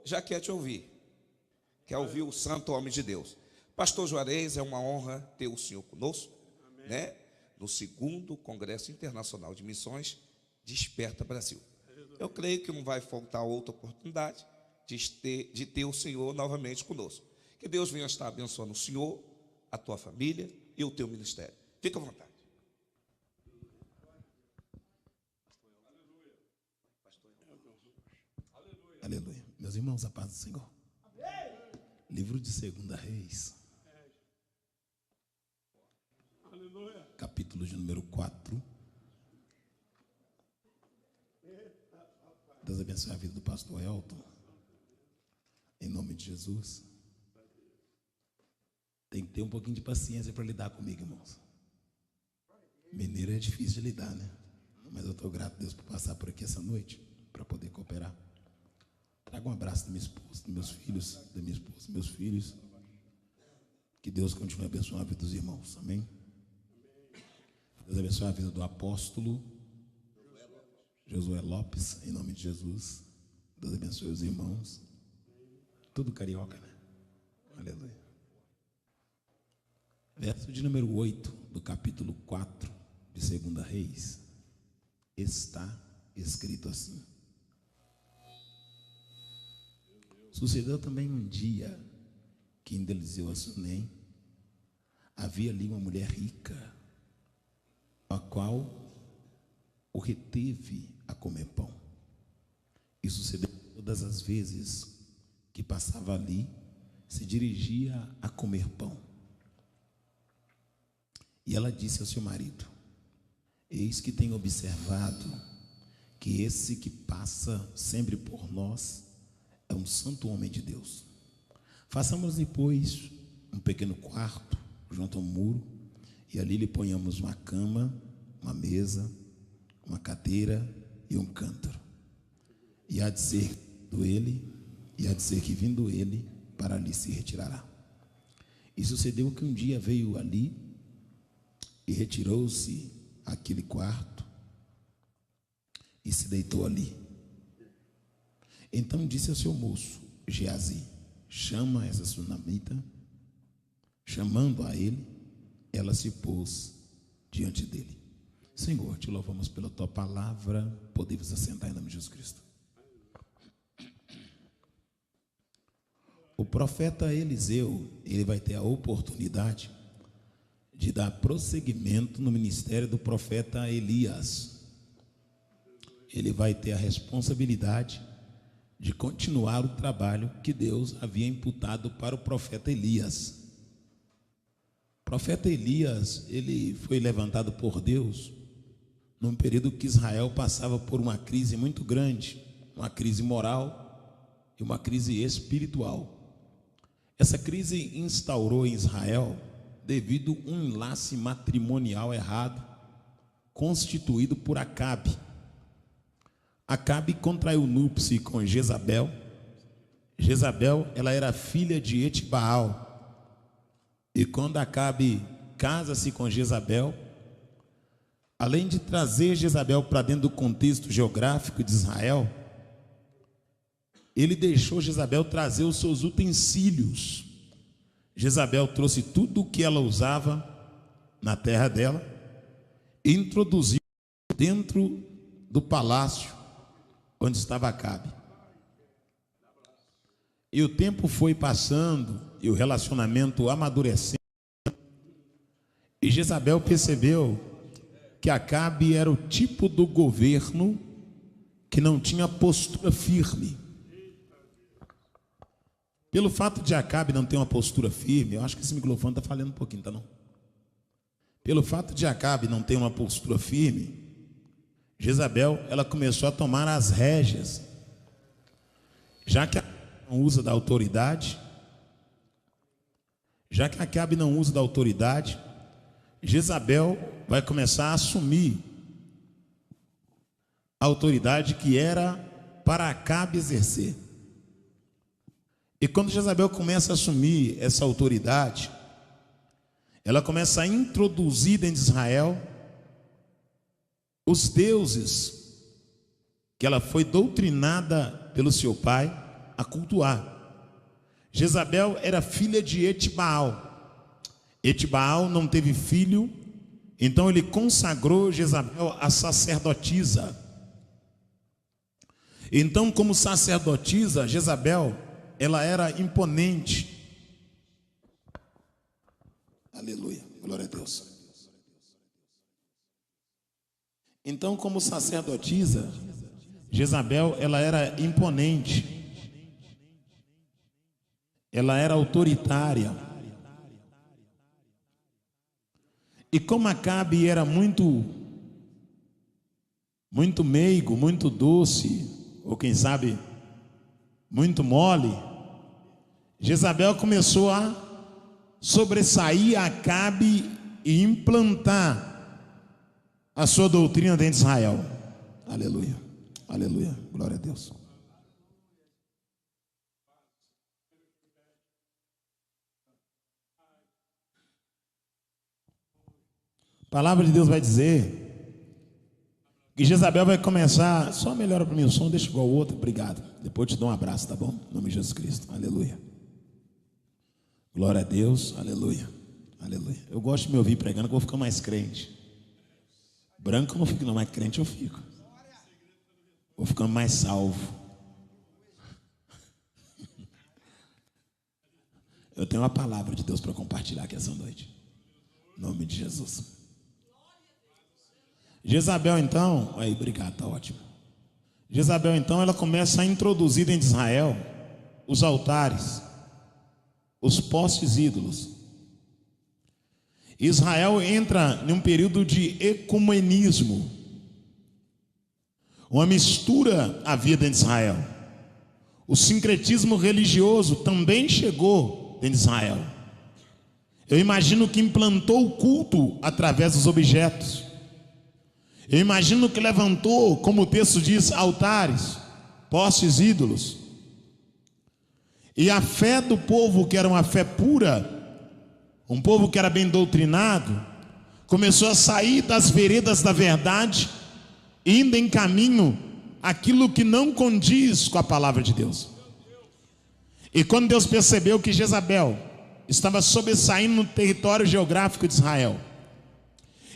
já quer te ouvir, quer ouvir o santo homem de Deus. Pastor Juarez, é uma honra ter o senhor conosco, né? No 2º Congresso Internacional de Missões Desperta Brasil. Eu creio que não vai faltar outra oportunidade de ter o senhor novamente conosco. Que Deus venha estar abençoando o senhor, a tua família e o teu ministério. Fica à vontade. Aleluia. Meus irmãos, a paz do Senhor. Livro de 2 Reis. Capítulo de número 4. Deus abençoe a vida do pastor Elton. Em nome de Jesus. Tem que ter um pouquinho de paciência para lidar comigo, irmãos. Mineiro é difícil de lidar, né? Mas eu estou grato a Deus por passar por aqui essa noite, para poder cooperar. Traga um abraço da minha esposa, dos meus filhos, da minha esposa, dos meus filhos. Que Deus continue abençoando a vida dos irmãos, amém? Deus abençoe a vida do apóstolo Josué Lopes, em nome de Jesus. Deus abençoe os irmãos. Tudo carioca, né? Aleluia. Verso de número 8 do capítulo 4 de 2 Reis. Está escrito assim: sucedeu também um dia que em Eliseu a Sunem havia ali uma mulher rica, a qual o reteve a comer pão. E sucedeu todas as vezes que passava ali, se dirigia a comer pão. E ela disse ao seu marido: eis que tenho observado que esse que passa sempre por nós é um santo homem de Deus. Façamos depois um pequeno quarto junto ao muro, e ali lhe ponhamos uma cama, uma mesa, uma cadeira e um cântaro. E há de ser que vindo ele, para ali se retirará. E sucedeu que um dia veio ali e retirou-se àquele quarto e se deitou ali. Então disse ao seu moço Geazi: chama essa sunamita. Chamando a ele, ela se pôs diante dele. Senhor, te louvamos pela tua palavra. Podemos assentar em nome de Jesus Cristo. O profeta Eliseu, ele vai ter a oportunidade de dar prosseguimento no ministério do profeta Elias. Ele vai ter a responsabilidade de continuar o trabalho que Deus havia imputado para o profeta Elias. O profeta Elias, ele foi levantado por Deus num período que Israel passava por uma crise muito grande, uma crise moral e uma crise espiritual. Essa crise instaurou em Israel devido a um enlace matrimonial errado constituído por Acabe. Acabe contraiu núpcias com Jezabel. Jezabel, ela era filha de Etibaal. E quando Acabe casa-se com Jezabel, além de trazer Jezabel para dentro do contexto geográfico de Israel, ele deixou Jezabel trazer os seus utensílios. Jezabel trouxe tudo o que ela usava na terra dela e introduziu dentro do palácio onde estava Acabe. E o tempo foi passando e o relacionamento amadurecendo, e Jezabel percebeu que Acabe era o tipo do governo que não tinha postura firme. Pelo fato de Acabe não ter uma postura firme, eu acho que esse microfone está falhando um pouquinho, tá não? Pelo fato de Acabe não ter uma postura firme, Jezabel, ela começou a tomar as rédeas. Já que Acabe não usa da autoridade, Jezabel vai começar a assumir a autoridade que era para Acabe exercer. E quando Jezabel começa a assumir essa autoridade, ela começa a introduzir dentro de Israel os deuses que ela foi doutrinada pelo seu pai, a cultuar. Jezabel era filha de Etibaal. Etibaal não teve filho, então ele consagrou Jezabel a sacerdotisa. Então, como sacerdotisa, Jezabel, ela era imponente. Aleluia, glória a Deus. Então, como sacerdotisa, Jezabel, ela era imponente. Ela era autoritária. E como Acabe era muito meigo, muito doce, ou quem sabe, muito mole, Jezabel começou a sobressair Acabe e implantar a sua doutrina dentro de Israel. Aleluia, aleluia, glória a Deus. A palavra de Deus vai dizer que Jezabel vai começar. Só melhora para mim o som, deixa igual o outro, obrigado. Depois eu te dou um abraço, tá bom? Em nome de Jesus Cristo, aleluia. Glória a Deus, aleluia, aleluia. Eu gosto de me ouvir pregando, que eu vou ficar mais crente. Branco eu não fico, não, mais crente eu fico. Vou ficando mais salvo. Eu tenho uma palavra de Deus para compartilhar aqui essa noite. Em nome de Jesus. Jezabel então, aí, obrigado, tá ótimo. Jezabel então, ela começa a introduzir dentro de Israel os altares, os postes ídolos. Israel entra em um período de ecumenismo. Uma mistura havia dentro de Israel. O sincretismo religioso também chegou dentro de Israel. Eu imagino que implantou o culto através dos objetos. Eu imagino que levantou, como o texto diz, altares, postes ídolos. E a fé do povo, que era uma fé pura, um povo que era bem doutrinado, começou a sair das veredas da verdade, indo em caminho aquilo que não condiz com a palavra de Deus. E quando Deus percebeu que Jezabel estava sobressaindo no território geográfico de Israel,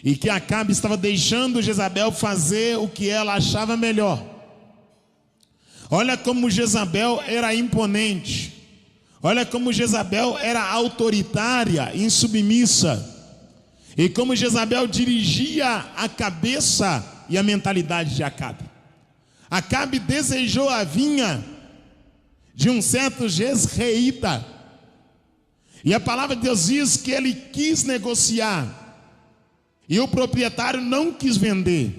e que Acabe estava deixando Jezabel fazer o que ela achava melhor. Olha como Jezabel era imponente. Olha como Jezabel era autoritária, insubmissa. E como Jezabel dirigia a cabeça e a mentalidade de Acabe. Acabe desejou a vinha de um certo jezreíta. E a palavra de Deus diz que ele quis negociar. E o proprietário não quis vender.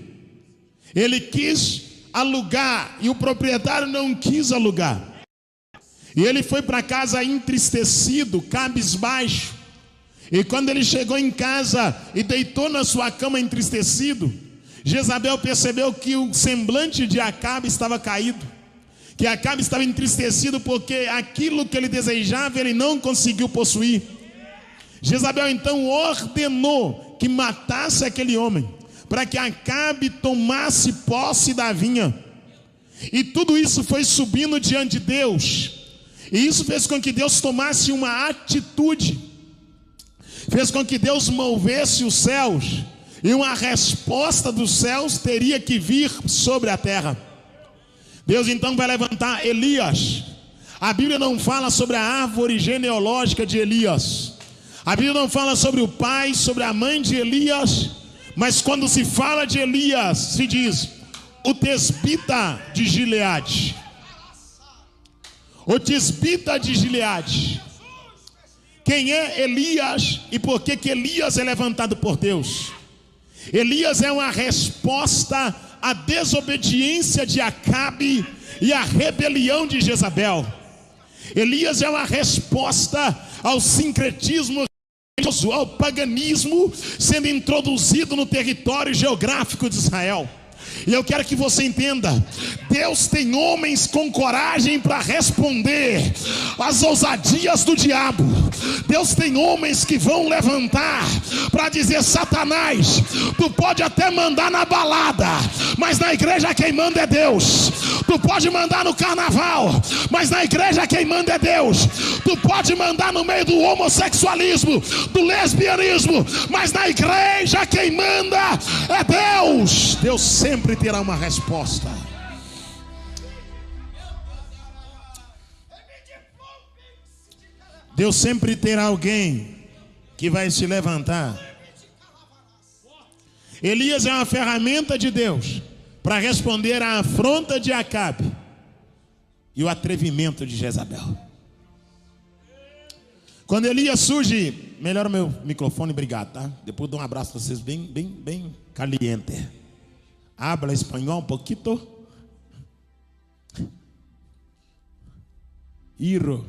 Ele quis alugar e o proprietário não quis alugar. E ele foi para casa entristecido, cabisbaixo. E quando ele chegou em casa e deitou na sua cama entristecido, Jezabel percebeu que o semblante de Acabe estava caído. Que Acabe estava entristecido porque aquilo que ele desejava ele não conseguiu possuir. Jezabel então ordenou que matasse aquele homem, para que Acabe tomasse posse da vinha. E tudo isso foi subindo diante de Deus. E isso fez com que Deus tomasse uma atitude. Fez com que Deus movesse os céus. E uma resposta dos céus teria que vir sobre a terra. Deus então vai levantar Elias. A Bíblia não fala sobre a árvore genealógica de Elias. A Bíblia não fala sobre o pai, sobre a mãe de Elias. Mas quando se fala de Elias, se diz o tesbita de Gileade. O tesbita de Gileade. Quem é Elias e por que Elias é levantado por Deus? Elias é uma resposta à desobediência de Acabe e à rebelião de Jezabel. Elias é uma resposta ao sincretismo, ao paganismo sendo introduzido no território geográfico de Israel. E eu quero que você entenda, Deus tem homens com coragem para responder às ousadias do diabo. Deus tem homens que vão levantar para dizer: Satanás, tu pode até mandar na balada, mas na igreja quem manda é Deus. Tu pode mandar no carnaval, mas na igreja quem manda é Deus. Tu pode mandar no meio do homossexualismo, do lesbianismo, mas na igreja quem manda é Deus. Deus sempre terá uma resposta. Deus sempre terá alguém que vai se levantar. Elias é uma ferramenta de Deus para responder à afronta de Acabe e o atrevimento de Jezabel. Quando Elias surge, melhora o meu microfone, obrigado, tá? Depois dou um abraço para vocês bem caliente. Habla espanhol um pouquinho. Iro.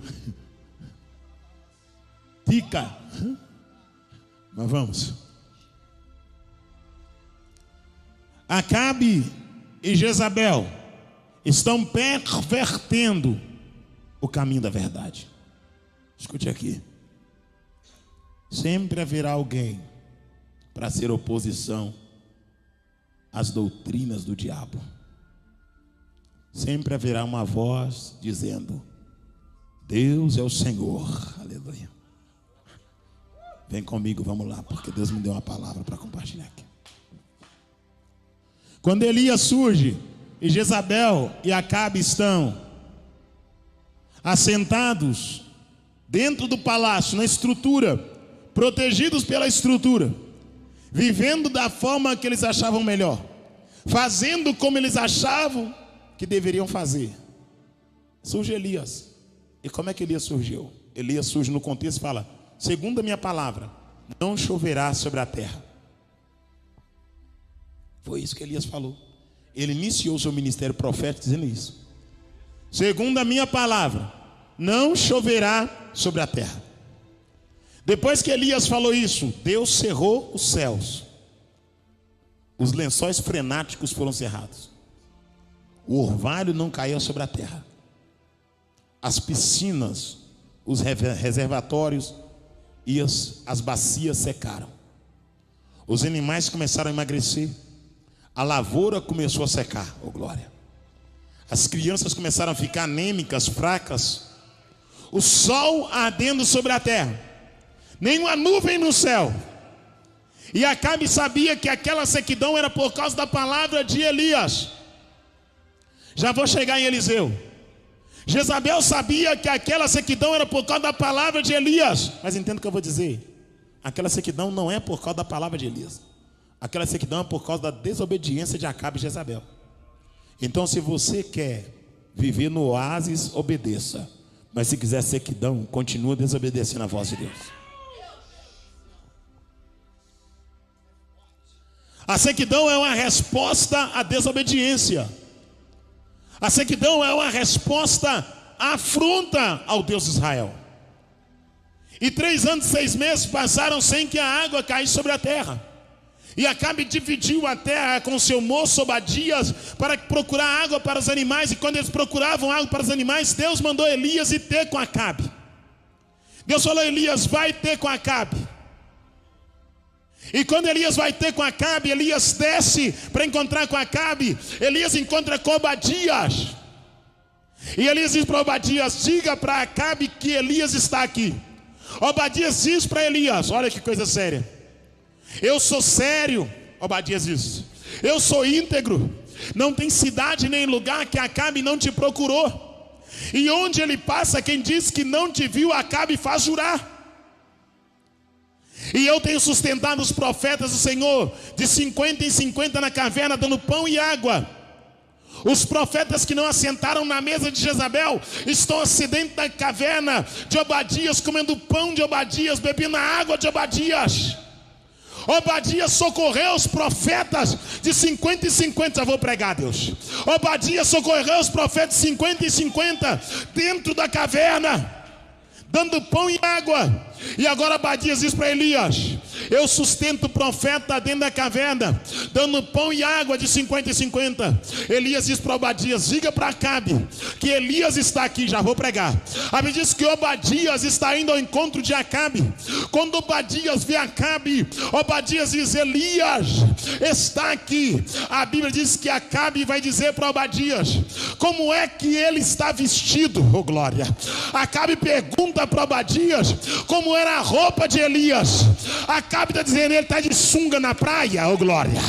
Tica. Mas vamos. Acabe e Jezabel estão pervertendo o caminho da verdade. Escute aqui. Sempre haverá alguém para ser oposição às doutrinas do diabo. Sempre haverá uma voz dizendo: Deus é o Senhor. Aleluia. Vem comigo, vamos lá, porque Deus me deu uma palavra para compartilhar aqui. Quando Elias surge e Jezabel e Acabe estão assentados dentro do palácio, na estrutura, protegidos pela estrutura, vivendo da forma que eles achavam melhor, fazendo como eles achavam que deveriam fazer, surge Elias. E como é que Elias surgiu? Elias surge no contexto e fala: segundo a minha palavra, não choverá sobre a terra. Foi isso que Elias falou. Ele iniciou seu ministério profético dizendo isso. Segundo a minha palavra, não choverá sobre a terra. Depois que Elias falou isso, Deus cerrou os céus. Os lençóis frenáticos foram cerrados. O orvalho não caiu sobre a terra. As piscinas, os reservatórios e as bacias secaram. Os animais começaram a emagrecer. A lavoura começou a secar, oh glória. As crianças começaram a ficar anêmicas, fracas. O sol ardendo sobre a terra, nenhuma nuvem no céu. E Acabe sabia que aquela sequidão era por causa da palavra de Elias. Já vou chegar em Eliseu. Jezabel sabia que aquela sequidão era por causa da palavra de Elias. Mas entenda o que eu vou dizer. Aquela sequidão não é por causa da palavra de Elias. Aquela sequidão é por causa da desobediência de Acabe e Jezabel. Então, se você quer viver no oásis, obedeça. Mas se quiser sequidão, continua desobedecendo a voz de Deus. A sequidão é uma resposta à desobediência. A sequidão é uma resposta à afronta ao Deus de Israel. E 3 anos e 6 meses passaram sem que a água caísse sobre a terra. E Acabe dividiu a terra com seu moço Obadias para procurar água para os animais. E quando eles procuravam água para os animais, Deus mandou Elias ir ter com Acabe. Deus falou: Elias, vai ter com Acabe. E quando Elias vai ter com Acabe, Elias desce para encontrar com Acabe. Elias encontra com Obadias. E Elias diz para Obadias: diga para Acabe que Elias está aqui. Obadias diz para Elias: olha que coisa séria. Eu sou sério, Obadias diz. Eu sou íntegro. Não tem cidade nem lugar que Acabe não te procurou. E onde ele passa, quem diz que não te viu, Acabe faz jurar. E eu tenho sustentado os profetas do Senhor de 50 em 50 na caverna, dando pão e água. Os profetas que não assentaram na mesa de Jezabel estão dentro da caverna de Obadias, comendo pão de Obadias, bebendo a água de Obadias. Obadias socorreu os profetas de 50 em 50. Já vou pregar, Deus. Obadias socorreu os profetas de 50 em 50 dentro da caverna, dando pão e água. E agora Obadias diz para Elias: Eu sustento o profeta dentro da caverna, dando pão e água de 50 e 50. Elias diz para Obadias: diga para Acabe que Elias está aqui. Já vou pregar. A Bíblia diz que Obadias está indo ao encontro de Acabe. Quando Obadias vê Acabe, Obadias diz: Elias está aqui. A Bíblia diz que Acabe vai dizer para Obadias como é que ele está vestido. Oh glória. Acabe pergunta para Obadias como era a roupa de Elias. Acabe está dizendo: ele está de sunga na praia, oh glória.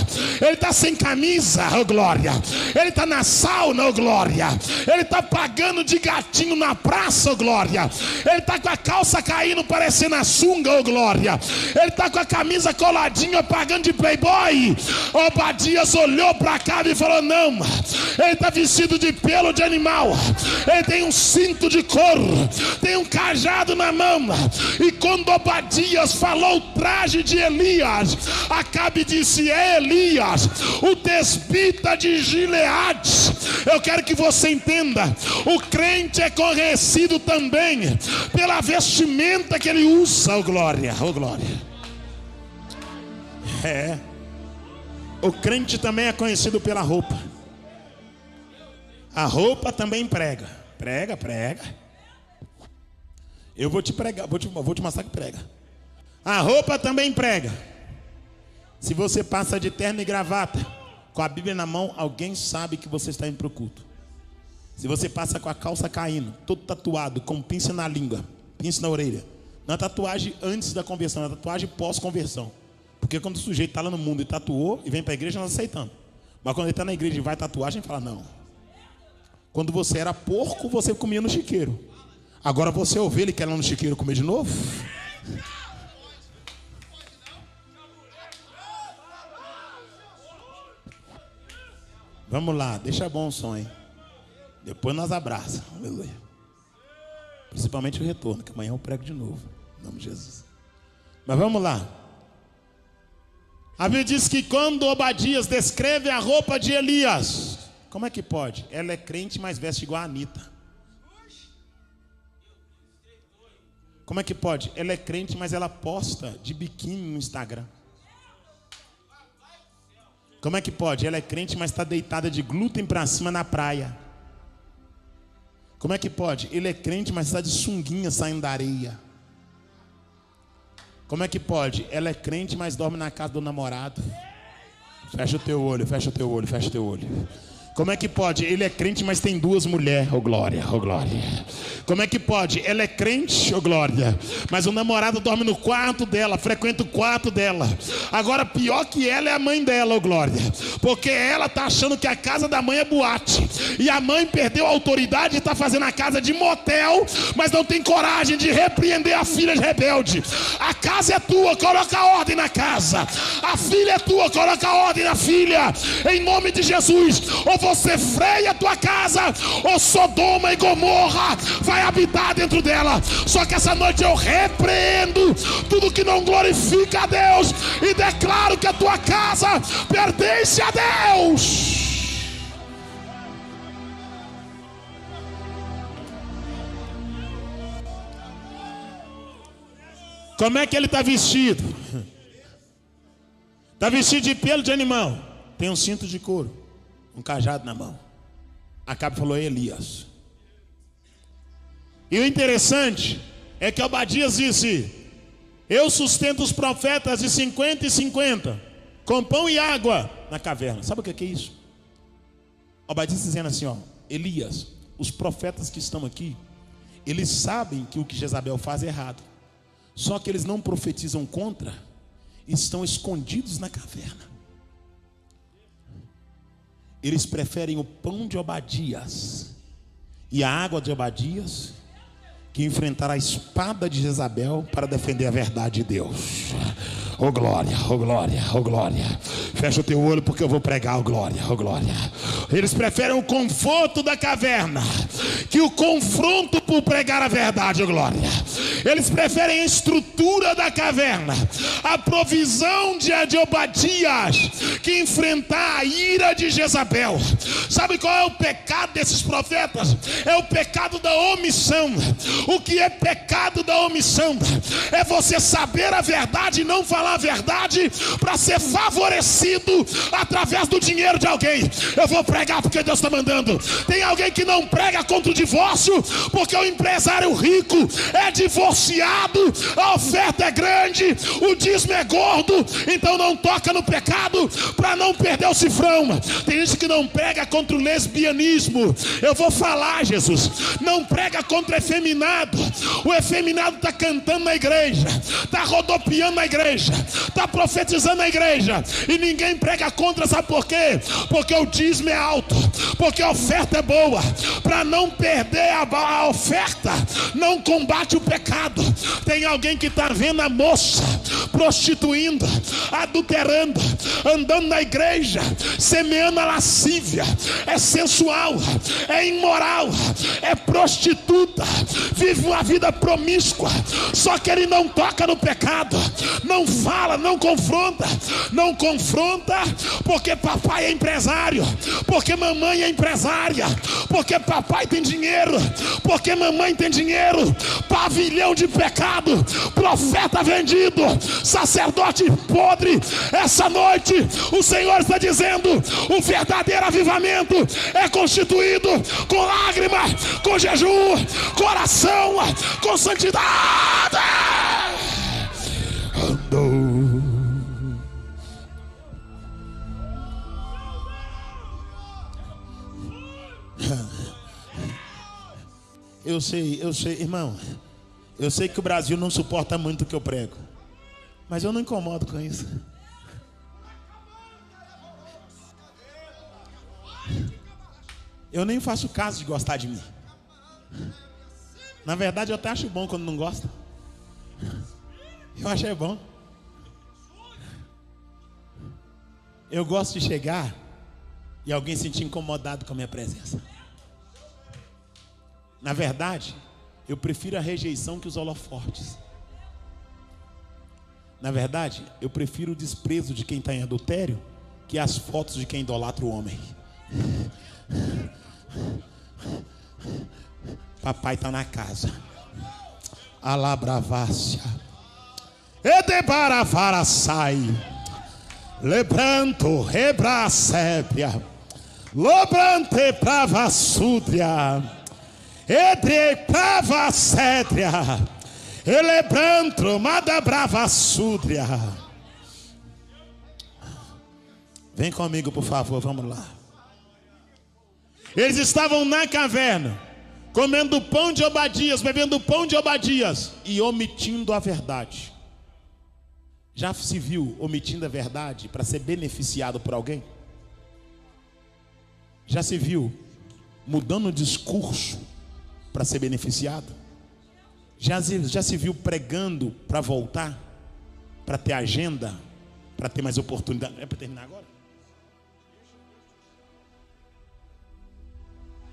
Ele está sem camisa, oh glória. Ele está na sauna, oh glória. Ele está pagando de gatinho na praça, oh glória. Ele está com a calça caindo parecendo a sunga, oh glória. Ele está com a camisa coladinha pagando de playboy. Obadias olhou para Acabe e falou: não, ele está vestido de pelo de animal, ele tem um cinto de couro, tem um cajado na mão. E quando Obadias falou o traje de Elias, Acabe disse: é Elias, o tesbita de Gileade. Eu quero que você entenda, o crente é conhecido também pela vestimenta que ele usa. Oh glória, oh glória. O crente também é conhecido pela roupa. A roupa também prega. Prega. Eu vou te pregar, vou te mostrar que prega. A roupa também prega. Se você passa de terno e gravata, com a Bíblia na mão, alguém sabe que você está indo para o culto. Se você passa com a calça caindo, todo tatuado, com pinça na língua, pinça na orelha, não é tatuagem antes da conversão, é tatuagem pós-conversão. Porque quando o sujeito está lá no mundo e tatuou e vem para a igreja, nós aceitamos. Mas quando ele está na igreja e vai tatuar, a gente fala: não. Quando você era porco, você comia no chiqueiro. Agora você é ovelha e quer ir lá no chiqueiro comer de novo? Vamos lá, deixa bom o som, hein? Depois nós abraçamos. Aleluia. Principalmente o retorno, que amanhã eu prego de novo. Em nome de Jesus. Mas vamos lá. A Bíblia diz que quando Obadias descreve a roupa de Elias, como é que pode? Ela é crente, mas veste igual a Anitta. Como é que pode? Ela é crente, mas ela posta de biquíni no Instagram. Como é que pode? Ela é crente, mas está deitada de glúten para cima na praia. Como é que pode? Ele é crente, mas está de sunguinha saindo da areia. Como é que pode? Ela é crente, mas dorme na casa do namorado. Fecha o teu olho, fecha o teu olho, fecha o teu olho. Como é que pode? Ele é crente, mas tem duas mulheres. Oh glória, oh glória. Como é que pode? Ela é crente, oh glória, mas o namorado dorme no quarto dela, frequenta o quarto dela. Agora pior que ela é a mãe dela, oh glória, porque ela está achando que a casa da mãe é boate. E a mãe perdeu a autoridade e está fazendo a casa de motel, mas não tem coragem de repreender a filha rebelde. A casa é tua, coloca a ordem na casa. A filha é tua, coloca a ordem na filha. Em nome de Jesus. Ou você freia a tua casa, ou Sodoma e Gomorra vai habitar dentro dela. Só que essa noite eu repreendo tudo que não glorifica a Deus e declaro que a tua casa pertence a Deus. Como é que ele está vestido? Está vestido de pelo de animal, tem um cinto de couro, um cajado na mão. Acabe falou: Elias. E o interessante é que Obadias disse: eu sustento os profetas de 50 e 50, com pão e água na caverna. Sabe o que é isso? Obadias dizendo assim: ó, Elias, os profetas que estão aqui, eles sabem que o que Jezabel faz é errado, só que eles não profetizam contra, estão escondidos na caverna. Eles preferem o pão de Obadias e a água de Obadias que enfrentar a espada de Jezabel para defender a verdade de Deus. Oh glória, oh glória, oh glória. Fecha o teu olho porque eu vou pregar, oh glória, oh glória. Eles preferem o conforto da caverna que o confronto por pregar a verdade, oh glória. Eles preferem a estrutura da caverna, a provisão de Obadias, que enfrentar a ira de Jezabel. Sabe qual é o pecado desses profetas? É o pecado da omissão. O que é pecado da omissão? É você saber a verdade e não falar falar a verdade para ser favorecido através do dinheiro de alguém. Eu vou pregar porque Deus está mandando. Tem alguém que não prega contra o divórcio porque o empresário rico é divorciado, a oferta é grande, o dízimo é gordo, então não toca no pecado para não perder o cifrão. Tem gente que não prega contra o lesbianismo. Eu vou falar, Jesus, não prega contra o efeminado. O efeminado está cantando na igreja, está rodopiando na igreja, está profetizando na igreja, e ninguém prega contra. Sabe por quê? Porque o dízimo é alto, porque a oferta é boa. Para não perder a oferta, não combate o pecado. Tem alguém que está vendo a moça prostituindo, adulterando, andando na igreja, semeando a lascívia, é sensual, é imoral, é prostituta, vive uma vida promíscua, só que ele não toca no pecado, não fala, não confronta porque papai é empresário, porque mamãe é empresária, porque papai tem dinheiro, porque mamãe tem dinheiro. Pavilhão de pecado, profeta vendido, sacerdote podre. Essa noite o Senhor está dizendo: o verdadeiro avivamento é constituído com lágrima, com jejum, com oração, com santidade. Eu sei, irmão, eu sei que o Brasil não suporta muito o que eu prego, mas eu não incomodo com isso. Eu nem faço caso de gostar de mim. Na verdade, eu até acho bom quando não gosta. Eu achei bom. Eu gosto de chegar e alguém se sentir incomodado com a minha presença. Na verdade, eu prefiro a rejeição que os holofortes. Na verdade, eu prefiro o desprezo de quem está em adultério que as fotos de quem idolatra o homem. Papai está na casa. Alabravácia. Edebaravaraçai. Lebranto rebracébia. Lobrante pravassúdria. Edre pravassédria. Elebrantro madabravassúdria. Vem comigo, por favor, vamos lá. Eles estavam na caverna, comendo pão de Obadias, bebendo pão de Obadias e omitindo a verdade. Já se viu omitindo a verdade para ser beneficiado por alguém? Já se viu mudando o discurso para ser beneficiado? Já se viu pregando para voltar, para ter agenda, para ter mais oportunidade? É para terminar agora?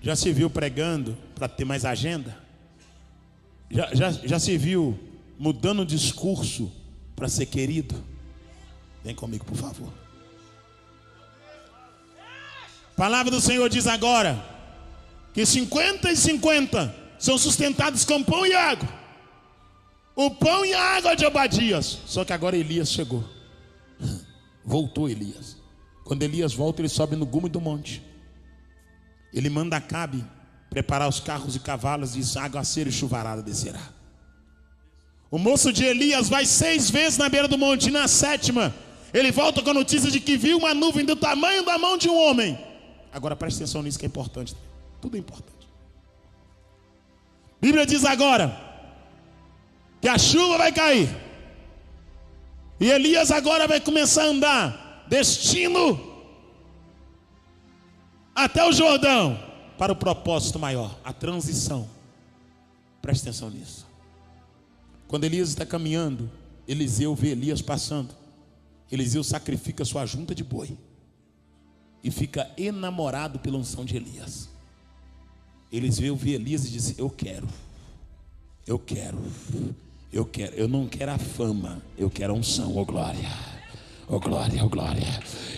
Já se viu pregando para ter mais agenda? Já se viu mudando o discurso para ser querido? Vem comigo, por favor. A palavra do Senhor diz agora que 50 e 50 são sustentados com pão e água. O pão e a água de Obadias. Só que agora Elias chegou. Voltou Elias. Quando Elias volta, ele sobe no gume do monte. Ele manda Acabe preparar os carros e cavalos, e diz: aguaceiro e chuvarada descerá. O moço de Elias vai 6 vezes na beira do monte, e na 7ª ele volta com a notícia de que viu uma nuvem do tamanho da mão de um homem. Agora preste atenção nisso que é importante. Tudo é importante. A Bíblia diz agora que a chuva vai cair, e Elias agora vai começar a andar destino até o Jordão, para o propósito maior, a transição. Preste atenção nisso. Quando Elias está caminhando, Eliseu vê Elias passando. Eliseu sacrifica sua junta de boi e fica enamorado pela unção de Elias. Eliseu vê Elias e diz: eu quero. Eu não quero a fama, eu quero a unção, ó glória. Oh glória, oh glória.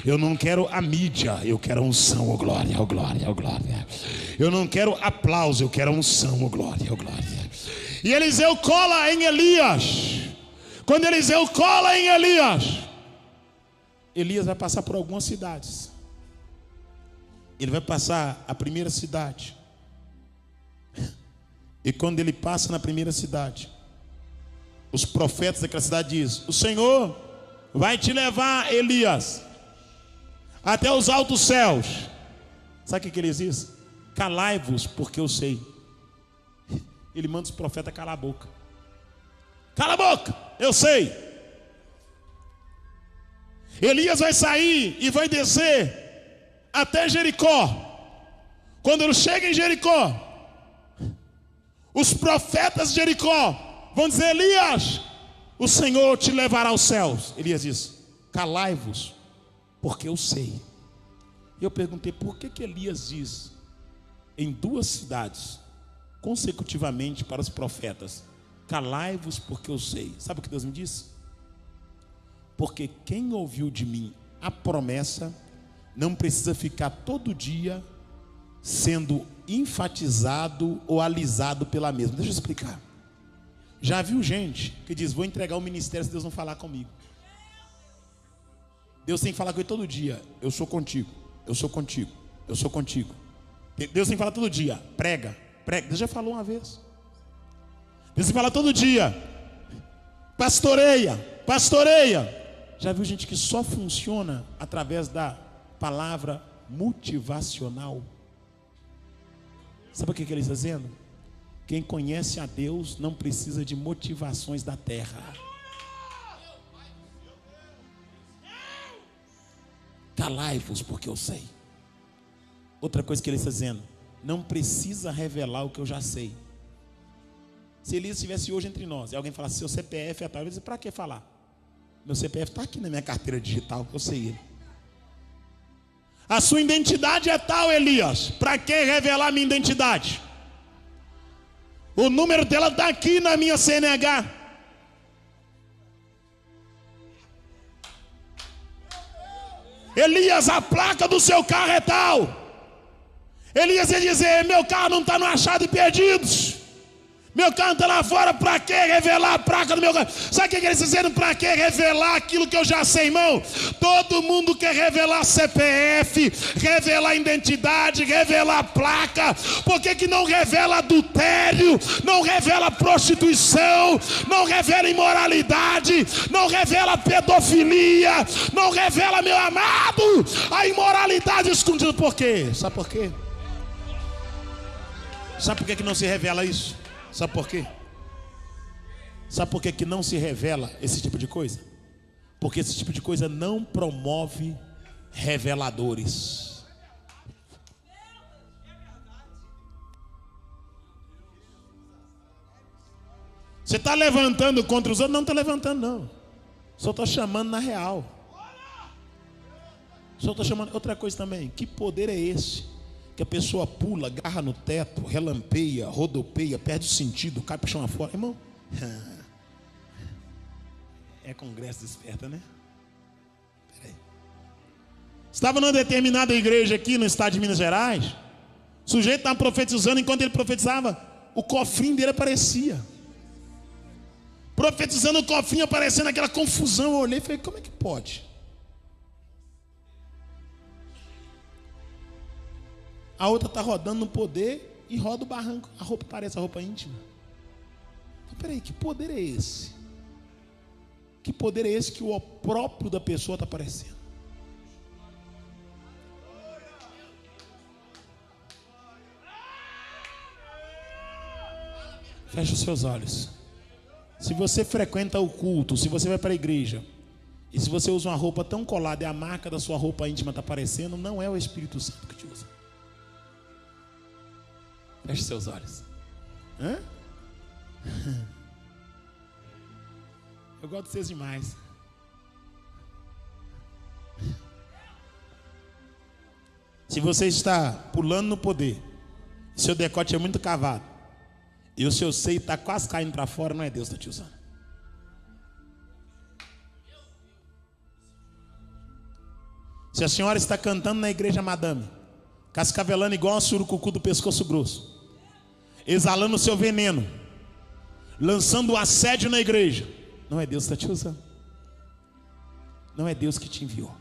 Eu não quero a mídia, eu quero a unção, oh glória, oh glória, oh glória. Eu não quero aplauso, eu quero a unção, oh glória, oh glória. E Eliseu cola em Elias, Quando Eliseu cola em Elias, Elias vai passar por algumas cidades. Ele vai passar a primeira cidade. E quando ele passa na primeira cidade, os profetas daquela cidade dizem: o Senhor vai te levar, Elias, até os altos céus. Sabe o que eles dizem? Calai-vos, porque eu sei. Ele manda os profetas calar a boca. Cala a boca, eu sei. Elias vai sair e vai descer até Jericó. Quando ele chega em Jericó, os profetas de Jericó vão dizer: Elias, o Senhor te levará aos céus. Elias diz: calai-vos, porque eu sei. E eu perguntei: por que Elias diz em duas cidades consecutivamente para os profetas: calai-vos, porque eu sei? Sabe o que Deus me disse? Porque quem ouviu de mim a promessa não precisa ficar todo dia sendo enfatizado ou alisado pela mesma. Deixa eu explicar. Já viu gente que diz: vou entregar o ministério se Deus não falar comigo. Deus tem que falar com ele todo dia: eu sou contigo, eu sou contigo, eu sou contigo. Deus tem que falar todo dia: prega, prega. Deus já falou uma vez. Deus tem que falar todo dia: pastoreia, pastoreia. Já viu gente que só funciona através da palavra motivacional? Sabe o que ele está dizendo? Quem conhece a Deus não precisa de motivações da terra. Calai-vos, porque eu sei. Outra coisa que ele está dizendo: não precisa revelar o que eu já sei. Se Elias estivesse hoje entre nós e alguém falasse: seu CPF é tal, ele diz: para que falar? Meu CPF está aqui na minha carteira digital, eu sei ele. A sua identidade é tal, Elias, para que revelar minha identidade? O número dela está aqui na minha CNH. Elias, a placa do seu carro é tal. Elias ia dizer: meu carro não está no achado de perdidos. Meu carro está lá fora, para que revelar a placa do meu carro? Sabe o que eles dizendo? Para que revelar aquilo que eu já sei, irmão? Todo mundo quer revelar CPF, revelar identidade, revelar placa. Por que não revela adultério? Não revela prostituição? Não revela imoralidade? Não revela pedofilia? Não revela, meu amado, a imoralidade escondida? Por quê? Sabe por quê? Sabe por que não se revela isso? Sabe por quê? Sabe por que não se revela esse tipo de coisa? Porque esse tipo de coisa não promove reveladores. Você está levantando contra os outros? Não está levantando, não. Só está chamando na real. Só está chamando. Outra coisa também: que poder é esse? Que a pessoa pula, agarra no teto, relampeia, rodopeia, perde o sentido, cai para o chão afora. Irmão, é congresso desperta, né? Peraí. Estava numa determinada igreja aqui no estado de Minas Gerais. O sujeito estava profetizando. Enquanto ele profetizava, o cofrinho dele aparecia. Profetizando, o cofrinho aparecendo, aquela confusão. Eu olhei e falei: como é que pode? A outra está rodando no poder e roda o barranco. A roupa parece a roupa íntima. Então, peraí, que poder é esse? Que poder é esse que o próprio da pessoa está aparecendo? Feche os seus olhos. Se você frequenta o culto, se você vai para a igreja, e se você usa uma roupa tão colada e a marca da sua roupa íntima está aparecendo, não é o Espírito Santo que te usa. Feche seus olhos. Hã? Eu gosto de vocês demais. Se você está pulando no poder, seu decote é muito cavado e o seu seio está quase caindo para fora, não é Deus que está te usando. Se a senhora está cantando na igreja madame, cascavelando igual uma surucucu do pescoço grosso, exalando o seu veneno, lançando o assédio na igreja, não é Deus que está te usando. Não é Deus que te enviou.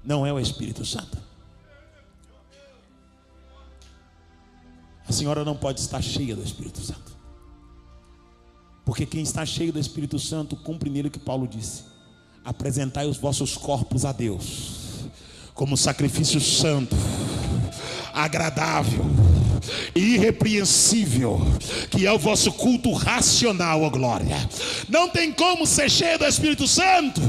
Não é o Espírito Santo. A senhora não pode estar cheia do Espírito Santo, porque quem está cheio do Espírito Santo cumpre nele o que Paulo disse: apresentai os vossos corpos a Deus como sacrifício santo, agradável e irrepreensível, que é o vosso culto racional, ó glória. Não tem como ser cheio do Espírito Santo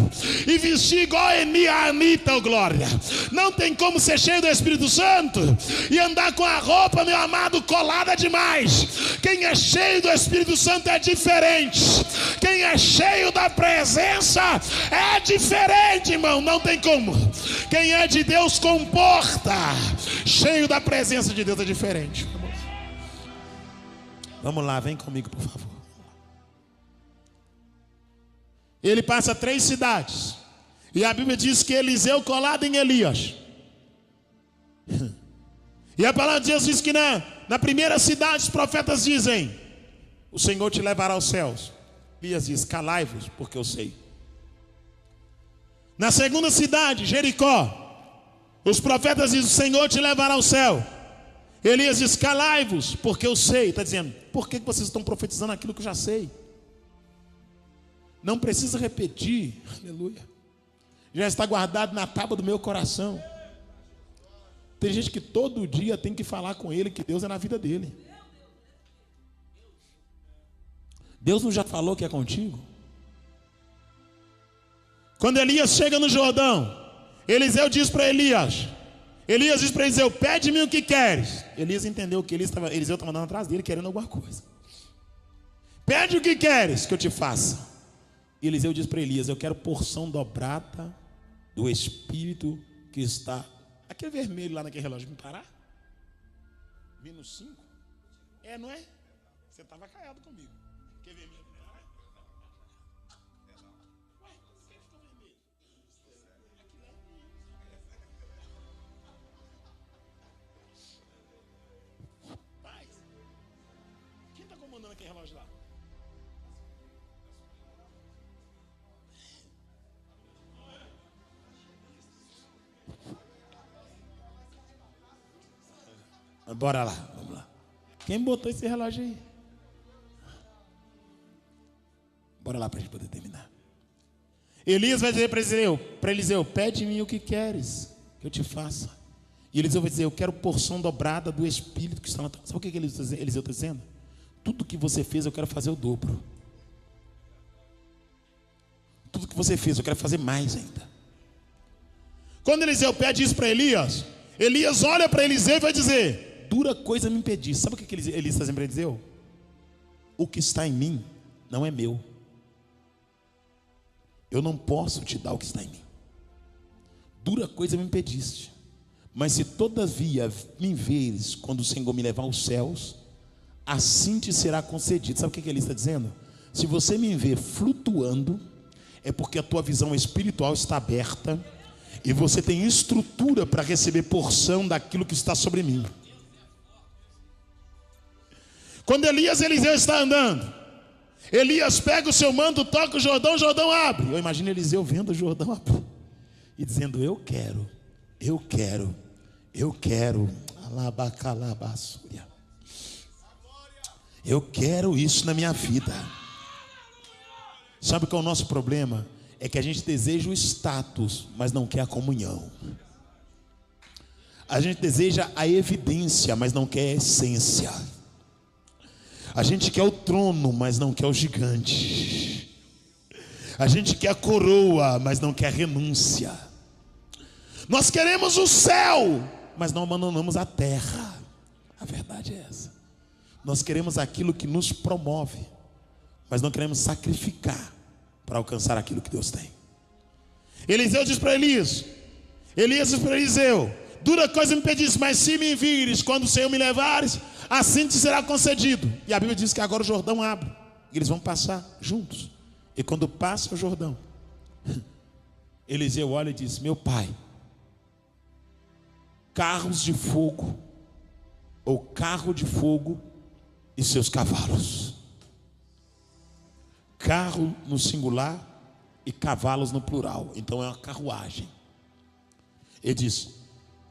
e vestir igual a Anitta, ó glória. Não tem como ser cheio do Espírito Santo e andar com a roupa, meu amado, colada demais. Quem é cheio do Espírito Santo é diferente. Quem é cheio da presença é diferente, irmão. Não tem como. Quem é de Deus comporta. Cheio da presença de Deus é diferente. Vamos lá, vem comigo, por favor. Ele passa 3 cidades, e a Bíblia diz que Eliseu colado em Elias. E a palavra de Deus diz que na primeira cidade os profetas dizem: o Senhor te levará aos céus. Elias diz: calai-vos, porque eu sei. Na segunda cidade, Jericó, os profetas dizem: o Senhor te levará ao céu. Elias diz: calai-vos, porque eu sei. Está dizendo: por que vocês estão profetizando aquilo que eu já sei? Não precisa repetir, aleluia. Já está guardado na tábua do meu coração. Tem gente que todo dia tem que falar com ele que Deus é na vida dele. Deus não já falou que é contigo? Quando Elias chega no Jordão, Eliseu diz para Elias diz para Eliseu: pede-me o que queres. Elias entendeu que Eliseu estava andando atrás dele querendo alguma coisa. Pede o que queres que eu te faça. E Eliseu diz para Elias: eu quero porção dobrada do Espírito que está... Aquele vermelho lá naquele relógio, não parar? -5? É, não é? Você estava caiado comigo. Aquele vermelho não parar? Ué, por que ficou vermelho? Paz, quem está comandando aquele relógio lá? Bora lá, vamos lá. Quem botou esse relógio aí? Bora lá para a gente poder terminar. Elias vai dizer para Eliseu: pede-me o que queres que eu te faça. E Eliseu vai dizer: eu quero porção dobrada do Espírito que está na tua... Sabe o que Eliseu está dizendo? Tudo que você fez eu quero fazer o dobro. Tudo que você fez eu quero fazer mais ainda. Quando Eliseu pede isso para Elias, Elias olha para Eliseu e vai dizer: dura coisa me impedir. Sabe o que Elias está dizendo para Eliseu? O que está em mim não é meu. Eu não posso te dar o que está em mim. Dura coisa me impediste. Mas se todavia me veres quando o Senhor me levar aos céus, assim te será concedido. Sabe o que Elias está dizendo? Se você me ver flutuando, é porque a tua visão espiritual está aberta e você tem estrutura para receber porção daquilo que está sobre mim. Quando Eliseu está andando, Elias pega o seu manto, toca o Jordão abre. Eu imagino Eliseu vendo o Jordão abrir e dizendo: eu quero, alabacalabassúria. Eu quero isso na minha vida. Sabe qual é o nosso problema? É que a gente deseja o status, mas não quer a comunhão. A gente deseja a evidência, mas não quer a essência. A gente quer o trono, mas não quer o gigante. A gente quer a coroa, mas não quer a renúncia. Nós queremos o céu, mas não abandonamos a terra. A verdade é essa. Nós queremos aquilo que nos promove, mas não queremos sacrificar para alcançar aquilo que Deus tem. Eliseu diz para Elias diz para Eliseu: dura coisa me pediste, mas se me vires quando o Senhor me levares, assim te será concedido. E a Bíblia diz que agora o Jordão abre, e eles vão passar juntos. E quando passa o Jordão, Eliseu olha e diz: meu pai, carros de fogo, ou carro de fogo e seus cavalos. carro no singular e cavalos no plural. Então é uma carruagem. Ele diz: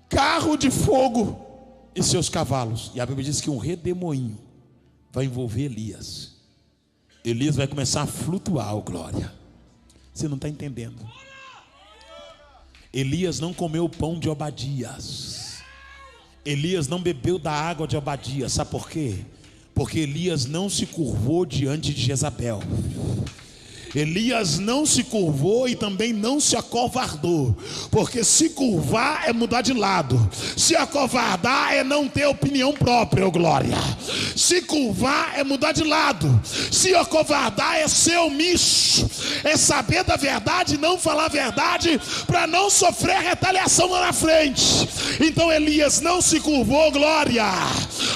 carro de fogo e seus cavalos. E a Bíblia diz que um redemoinho vai envolver Elias. Elias vai começar a flutuar, oh glória. Você não está entendendo. Elias não comeu o pão de Obadias. Elias não bebeu da água de Obadias. Sabe por quê? Porque Elias não se curvou diante de Jezabel. Elias não se curvou e também não se acovardou. Porque se curvar é mudar de lado. Se acovardar é não ter opinião própria, oh glória. Se curvar é mudar de lado. Se acovardar é ser omisso. É saber da verdade e não falar a verdade, para não sofrer retaliação lá na frente. Então Elias não se curvou, glória.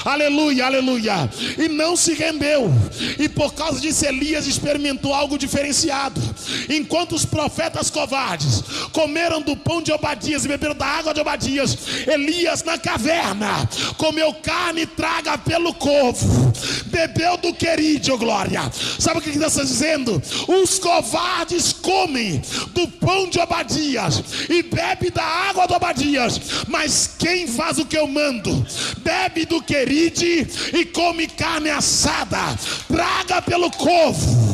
Aleluia, aleluia. E não se rendeu. E por causa disso Elias experimentou algo diferenciado. Enquanto os profetas covardes comeram do pão de Obadias e beberam da água de Obadias, Elias na caverna comeu carne traga pelo corvo, bebeu do queride, oh glória. Sabe o que está dizendo? Os covardes comem do pão de Obadias e bebe da água de Obadias, mas quem faz o que eu mando, bebe do queride e come carne assada, traga pelo corvo.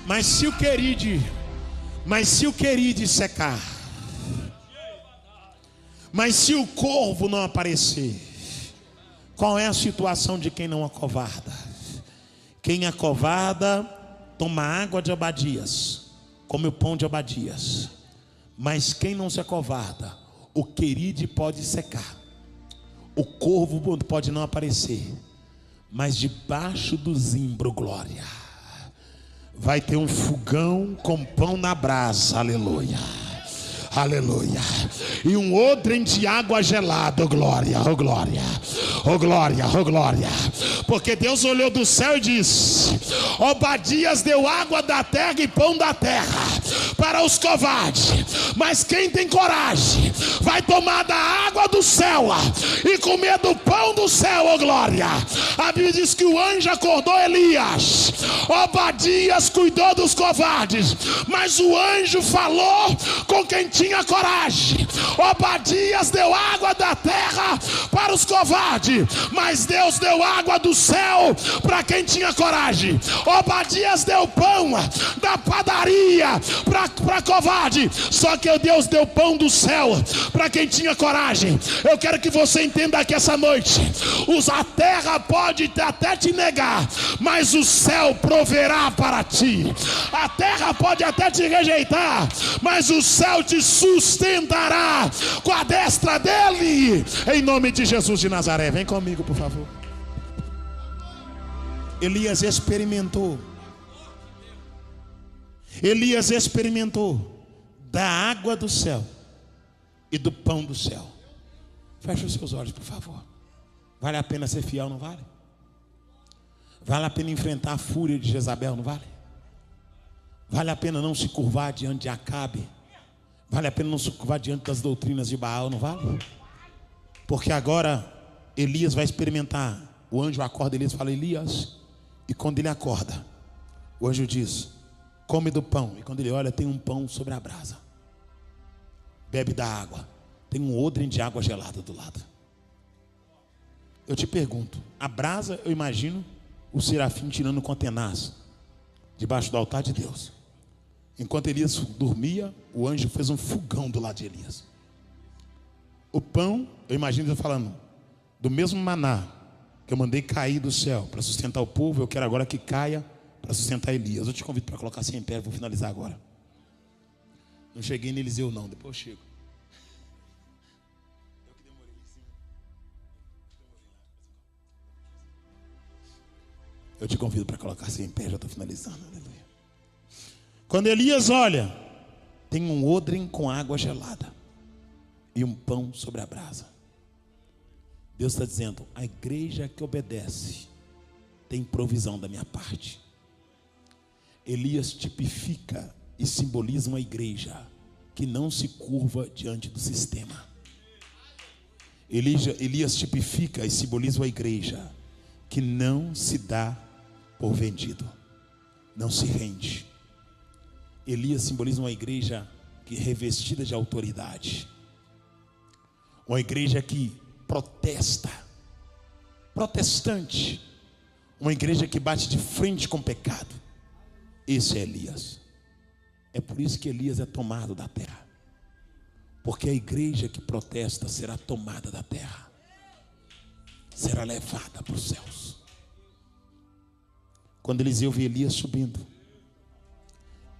Mas se o queride secar, mas se o corvo não aparecer, qual é a situação de quem não acovarda? Quem acovarda toma água de Obadias, come o pão de Obadias. Mas quem não se acovarda, o queride pode secar, o corvo pode não aparecer, mas debaixo do zimbro, glória, vai ter um fogão com pão na brasa, aleluia, aleluia, e um odre de água gelada, oh glória, oh glória, oh glória, oh glória. Porque Deus olhou do céu e disse: Obadias deu água da terra e pão da terra para os covardes, mas quem tem coragem vai tomar da água do céu e comer do pão do céu, oh glória. A Bíblia diz que o anjo acordou Elias, Obadias cuidou dos covardes, mas o anjo falou com quem tinha coragem. Obadias deu água da terra para os covardes, mas Deus deu água do céu para quem tinha coragem. Obadias deu pão da padaria para covarde, só que Deus deu pão do céu para quem tinha coragem. Eu quero que você entenda que essa noite a terra pode até te negar, mas o céu proverá para ti. A terra pode até te rejeitar, mas o céu te sustentará com a destra dele, em nome de Jesus de Nazaré. Vem comigo, por favor. Elias experimentou da água do céu e do pão do céu. Feche os seus olhos, por favor. Vale a pena ser fiel, não vale? Vale a pena enfrentar a fúria de Jezabel, não vale? Vale a pena não se curvar diante de Acabe? Vale a pena não se curvar diante das doutrinas de Baal, não vale? Porque agora Elias vai experimentar. O anjo acorda Elias e fala: Elias. E quando ele acorda, o anjo diz: come do pão. E quando ele olha, tem um pão sobre a brasa. Bebe da água. Tem um odre de água gelada do lado. Eu te pergunto, a brasa, eu imagino o serafim tirando com tenaz debaixo do altar de Deus. Enquanto Elias dormia, o anjo fez um fogão do lado de Elias. O pão, eu imagino Deus falando: do mesmo maná que eu mandei cair do céu para sustentar o povo, eu quero agora que caia para sustentar Elias. Eu te convido para colocar assim em pé, vou finalizar agora. Não cheguei em Eliseu não, depois eu chego. Eu te convido para colocar assim em pé, já estou finalizando. Aleluia. Quando Elias olha, tem um odre com água gelada e um pão sobre a brasa. Deus está dizendo: a igreja que obedece tem provisão da minha parte. Elias tipifica e simboliza uma igreja que não se curva diante do sistema. Elias tipifica e simboliza uma igreja que não se dá por vendido, não se rende. Elias simboliza uma igreja que revestida de autoridade, uma igreja que protesta, protestante, uma igreja que bate de frente com o pecado. Esse é Elias. É por isso que Elias é tomado da terra, porque a igreja que protesta será tomada da terra, será levada para os céus. Quando Eliseu vê Elias subindo,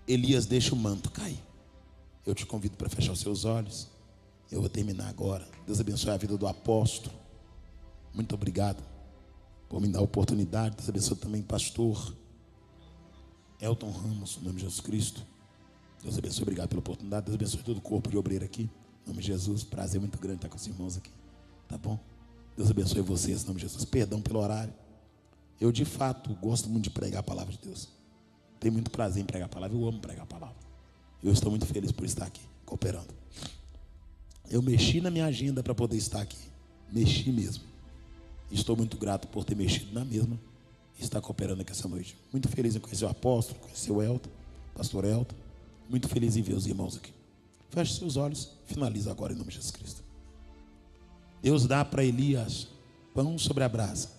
Elias deixa o manto cair. Eu te convido para fechar os seus olhos. Eu vou terminar agora. Deus abençoe a vida do apóstolo. Muito obrigado por me dar a oportunidade. Deus abençoe também pastor Elton Ramos, no nome de Jesus Cristo. Deus abençoe, obrigado pela oportunidade. Deus abençoe todo o corpo de obreiro aqui, em nome de Jesus. Prazer muito grande estar com os irmãos aqui, tá bom? Deus abençoe vocês, em nome de Jesus. Perdão pelo horário. Eu de fato gosto muito de pregar a palavra de Deus. Tenho muito prazer em pregar a palavra. Eu amo pregar a palavra. Eu estou muito feliz por estar aqui, cooperando. Eu mexi na minha agenda para poder estar aqui. Mexi mesmo. Estou muito grato por ter mexido na mesma e estar cooperando aqui essa noite. Muito feliz em conhecer o apóstolo, conhecer o Elton, pastor Elton. Muito feliz em ver os irmãos aqui. Feche seus olhos, finaliza agora em nome de Jesus Cristo. Deus dá para Elias pão sobre a brasa,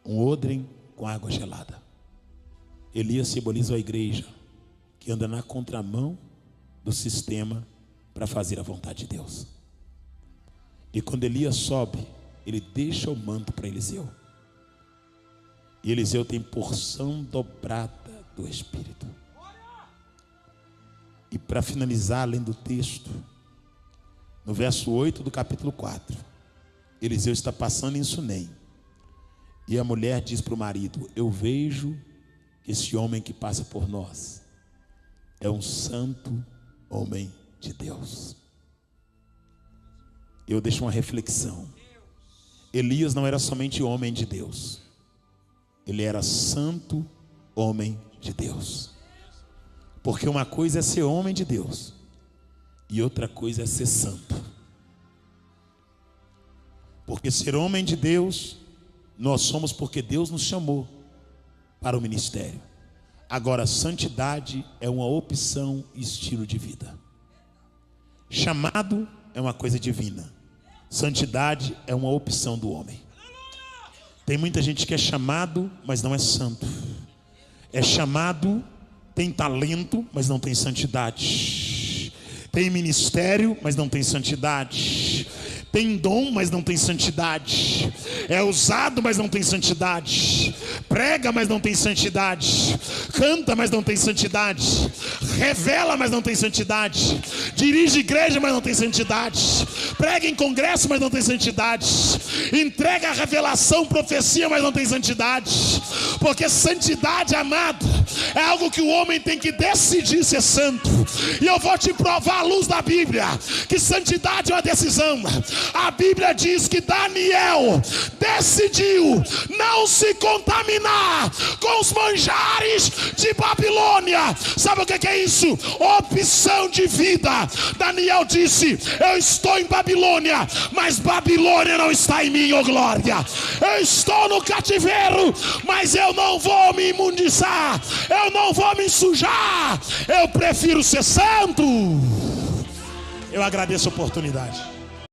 um odre com água gelada. Elias simboliza a igreja que anda na contramão do sistema para fazer a vontade de Deus. E quando Elias sobe, ele deixa o manto para Eliseu. E Eliseu tem porção dobrada do Espírito. E para finalizar, além do texto, no verso 8 do capítulo 4, Eliseu está passando em Sunem. E a mulher diz para o marido: eu vejo que esse homem que passa por nós é um santo homem de Deus. Eu deixo uma reflexão. Elias não era somente homem de Deus, ele era santo homem de Deus. Porque uma coisa é ser homem de Deus e outra coisa é ser santo. Porque ser homem de Deus nós somos porque Deus nos chamou para o ministério. Agora, santidade é uma opção e estilo de vida. Chamado é uma coisa divina. Santidade é uma opção do homem. Tem muita gente que é chamado, mas não é santo. É chamado, tem talento, mas não tem santidade. Tem ministério, mas não tem santidade. Tem dom, mas não tem santidade. É usado, mas não tem santidade. Prega, mas não tem santidade. Canta, mas não tem santidade. Revela, mas não tem santidade. Dirige igreja, mas não tem santidade. Prega em congresso, mas não tem santidade. Entrega a revelação, profecia, mas não tem santidade. Porque santidade, amado, é algo que o homem tem que decidir ser santo. E eu vou te provar à luz da Bíblia que santidade é uma decisão. A Bíblia diz que Daniel decidiu não se contaminar com os manjares de Babilônia. Sabe o que é isso? Opção de vida. Daniel disse: eu estou em Babilônia, mas Babilônia não está em mim, oh glória. Eu estou no cativeiro, mas eu não vou me imundiçar, eu não vou me sujar. Eu prefiro ser santo. Eu agradeço a oportunidade.